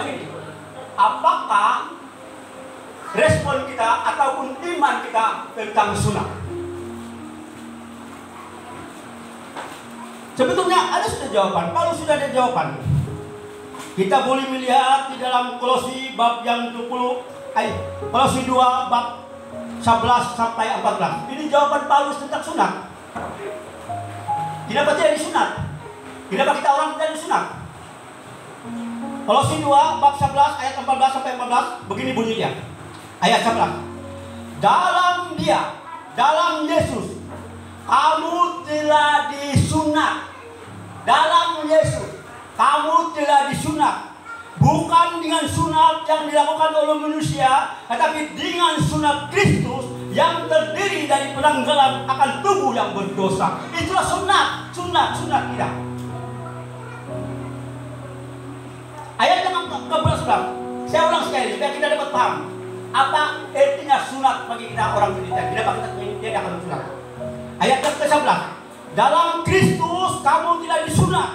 Artinya begini, apakah respon kita ataupun iman kita tentang sunat? Sebetulnya ada sudah jawaban. Kalau sudah ada jawaban, kita boleh melihat di dalam Kolose bab yang 20, Kolose 2 bab 11 sampai 14. Ini jawaban Paulus tentang sunat. Kenapa tidak disunat? Kenapa kita orang tidak disunat? Kolose 2 bab 11 ayat 14 sampai 14 begini bunyinya. Ayat 11. Dalam Dia, dalam Yesus, kamu telah disunat. Dalam Yesus, kamu telah disunat. Bukan dengan sunat yang dilakukan oleh manusia, tetapi dengan sunat Kristus yang terdiri dari penanggalan akan tubuh yang berdosa. Itulah sunat tidak. Ayat yang ke-11, saya ulang sekali supaya kita dapat paham apa artinya sunat bagi kita orang Kristen. Kenapa kita tidak sunat? Ayat yang ke-11, dalam Kristus kamu tidak disunat,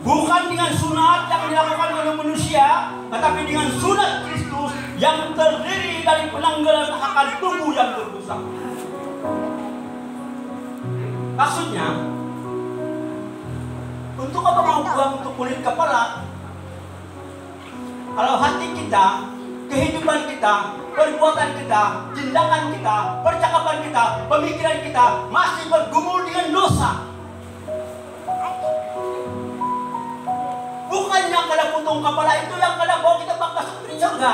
bukan dengan sunat yang dilakukan oleh manusia, tetapi dengan sunat Kristus yang terdiri dari penanggalan akan tubuh yang berdosa. Maksudnya, untuk apa mau buang untuk kulit kepala? Kalau hati kita, kehidupan kita, perbuatan kita, tindakan kita, percakapan kita, pemikiran kita masih bergumul dengan dosa, bukannya kada potong kepala itu yang kada bawa kita masuk ke surga.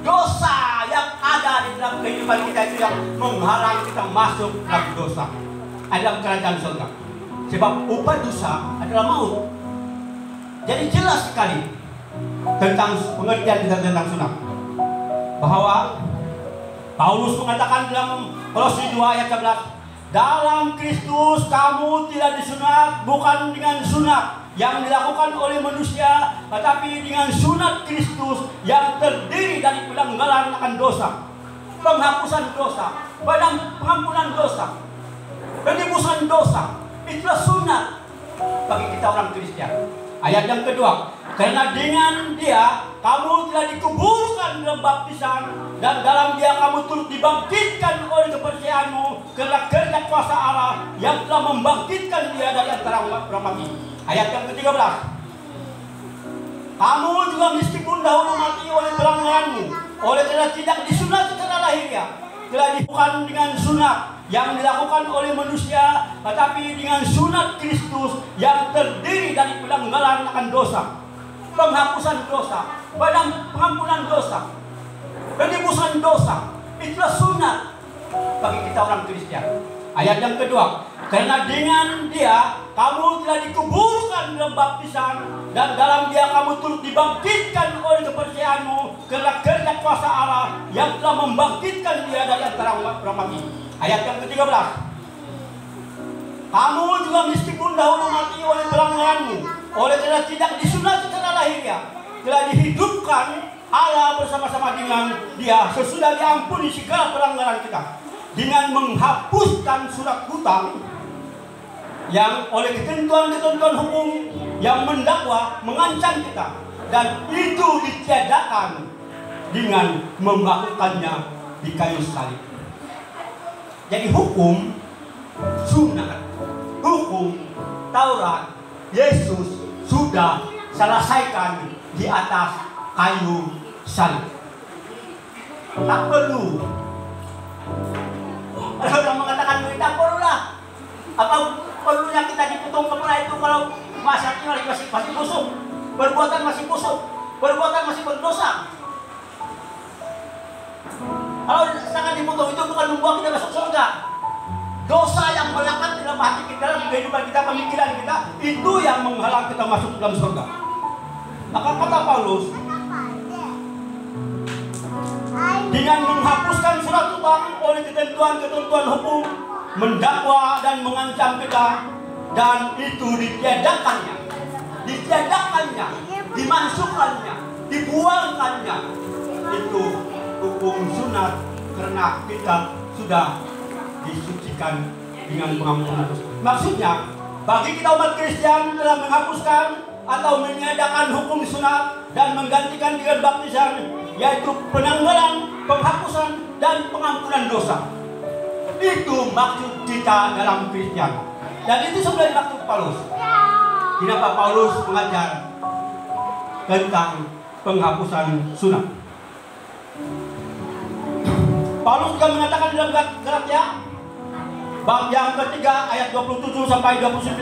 Dosa yang ada di dalam kehidupan kita itu yang menghalang kita masuk dalam dosa, dalam kerajaan surga. Sebab upah dosa adalah maut. Jadi jelas sekali tentang pengertian kita tentang sunat, bahwa Paulus mengatakan dalam Kolose 2 ayat 11, dalam Kristus kamu tidak disunat bukan dengan sunat yang dilakukan oleh manusia, tetapi dengan sunat Kristus yang terdiri dari penanggalan akan dosa, penghapusan dosa, pengampunan dosa, penebusan dosa. Itulah sunat bagi kita orang Kristen. Ayat yang kedua, karena dengan Dia kamu telah dikuburkan dalam baptisan, dan dalam Dia kamu turut dibangkitkan oleh kepercayaanmu karena kerja kuasa Allah yang telah membangkitkan Dia dari antara orang mati. Ayat yang ke-13, kamu juga meskipun dahulu mati oleh pelanggaranmu, oleh karena tidak disunat secara lahiriah, telah dibukan dengan sunat yang dilakukan oleh manusia, tetapi dengan sunat Kristus yang terdiri dari penanggalan akan dosa, penghapusan dosa, pengampunan dosa, penebusan dosa. Itulah sunat bagi kita orang Kristen. Ayat yang kedua, karena dengan Dia kamu telah dikuburkan dalam baptisan, dan dalam Dia kamu turut dibangkitkan oleh kepercayaanmu karena kerja kuasa Allah yang telah membangkitkan Dia dari antara orang mati. Ayat yang ke-13, kamu juga meskipun dahulu mati oleh pelanggaranmu, oleh karena tidak disunat secara lahiriah, telah dihidupkan Allah bersama-sama dengan Dia sesudah diampuni segala pelanggaran kita, dengan menghapuskan surat hutang yang oleh ketentuan-ketentuan hukum yang mendakwa, mengancam kita, dan itu ditiadakan dengan melakukannya di kayu salib. Jadi hukum sunat, hukum Taurat, Yesus sudah selesaikan di atas kayu salib. Tak perlu. Ada orang mengatakan tidak perlulah. Apa perlunya kita dipotong kepala itu kalau masaknya masih busuk, perbuatan masih busuk, perbuatan masih berdosa. Kalau sangat dipotong itu bukan membuat kita masuk surga. Dosa yang melekat dalam hati kita, dalam kehidupan kita, pemikiran kita, itu yang menghalang kita masuk dalam surga. Maka kata Paulus, dengan menghapuskan surat hutang oleh ketentuan-ketentuan hukum, mendakwa dan mengancam kita, dan itu ditiadakannya, dimasukkannya, dibuangkannya, itu hukum sunat, karena kita sudah disucikan dengan pengampunan dosa. Maksudnya, bagi kita umat Kristen telah menghapuskan atau meniadakan hukum sunat, dan menggantikan dengan baptisan, yaitu penanggalan, penghapusan, dan pengampunan dosa. Itu maksud kita dalam Kristen. Dan itu sebenarnya maksud Paulus. Kenapa Paulus mengajar tentang penghapusan sunat? Paulus juga mengatakan dalam Galatia bab yang ketiga ayat 27 sampai 29,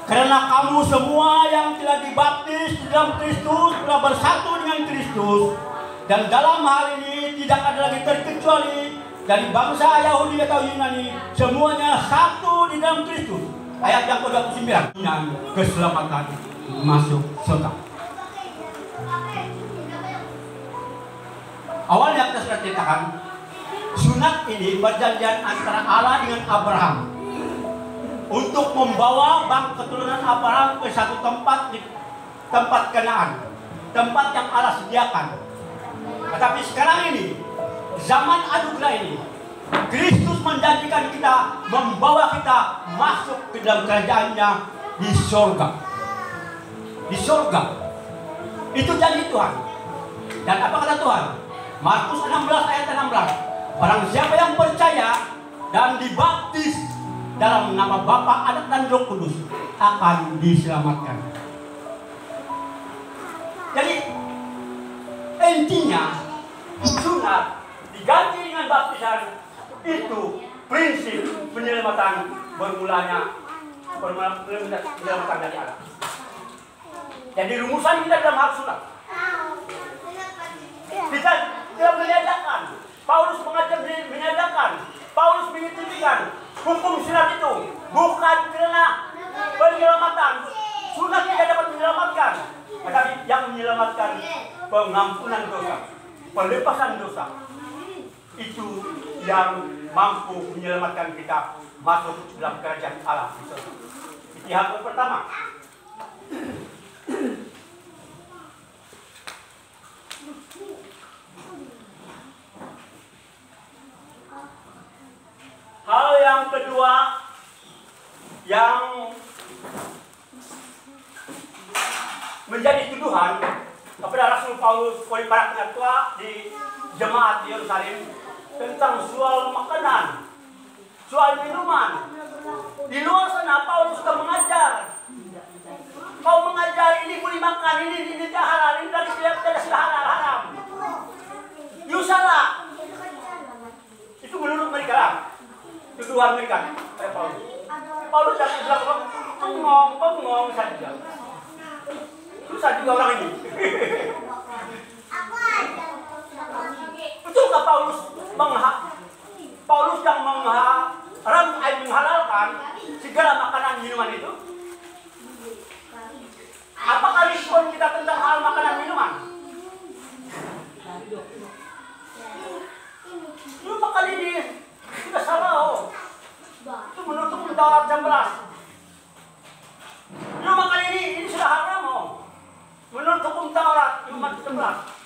karena kamu semua yang telah dibaptis di dalam Kristus telah bersatu dengan Kristus, dan dalam hal ini tidak ada lagi terkecuali dari bangsa Yahudi atau Yunani, semuanya satu di dalam Kristus. Ayat yang ke-29, dan keselamatan masuk surga. Awalnya kita sudah ceritakan, sunat ini perjanjian antara Allah dengan Abraham untuk membawa keturunan Abraham ke satu tempat, di tempat Kanaan, tempat yang Allah sediakan. Tetapi sekarang ini, zaman anugerah ini, Kristus menjanjikan kita, membawa kita masuk ke dalam kerajaannya di surga. Di surga. Itu janji Tuhan. Dan apa kata Tuhan? Markus 16 ayat 16. Barang siapa yang percaya dan dibaptis dalam nama Bapa, Anak, dan Roh Kudus akan diselamatkan. Jadi intinya sunat diganti dengan baptisan, itu prinsip penyelamatan bermulanya penyelamatan dari Allah. Jadi rumusan kita dalam hal sunat. Kita menyatakan, Paulus mengajar menyatakan, Paulus mengintikan hukum sunat itu bukan karena penyelamatan. Sunat tidak dapat menyelamatkan, tetapi yang menyelamatkan pengampunan dosa, pelepasan dosa. Itu yang mampu menyelamatkan kita masuk dalam kerajaan Allah. Itu yang pertama. Hal yang kedua yang menjadi tuduhan kepada Rasul Paulus oleh para pengatua di jemaat di Yerusalem tentang soal makanan, soal minuman. Di luar sana Paulus sudah mengajar. Kau mengajar ini boleh makan, ini tidak halal, ini tidak halal, haram. You salah. Itu menurut mereka. Tuduhan mereka. Paulus jangan bilang bengong saja. Susah juga orang ini. Betulkah Paulus yang menghalalkan segala makanan minuman itu? Apakah respon kita tentang hal makanan minuman? Lupa kali ini sudah salah. Itu menurut Taurat 16. Lupa kali ini sudah haram. Menurut hukum Taurat 11.